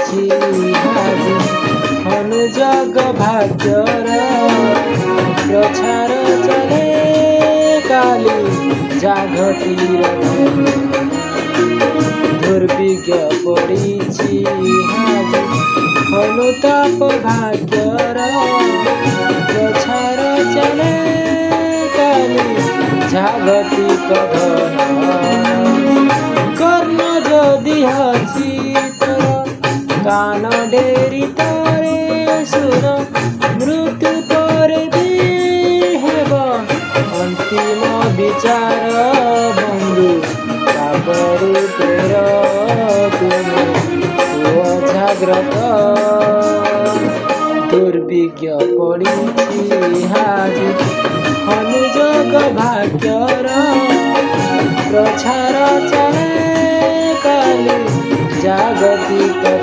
ପଡ଼ିଛି ଆଜି ଅନୁଯୋଗ ଭାଗ୍ୟର ପ୍ରଚାର ଚାଲେ କାଲି ଜାଗତିର ଦୁର୍ବିଜ୍ଞ ପଡ଼ିଛି ଆଜି ଅନୁତାପ ଭାଗ୍ୟର ପ୍ରଚାର ଚାଲେ କାଲି ଜାଗତିକ ଧନ କର୍ଣ୍ଣ ଯଦି ଅଛି ତୋର କାନ ଡେରି ତୋରେ ସୁର ମୃତ୍ୟୁ ପରେ ବି ହେବ ଅନ୍ତିମ ବିଚାର ବନ୍ଧୁ ତାପରୁ ତେର ତୁମେ ହୁଅ ଜାଗ୍ରତ ଦୁର୍ବିଜ୍ଞ ପଡ଼ିଛି ଆଜି ଅନୁଯୋଗ ଭାଗ୍ୟର ପ୍ରଚାର ଚାଲେ କାଲି ଜାଗତିକ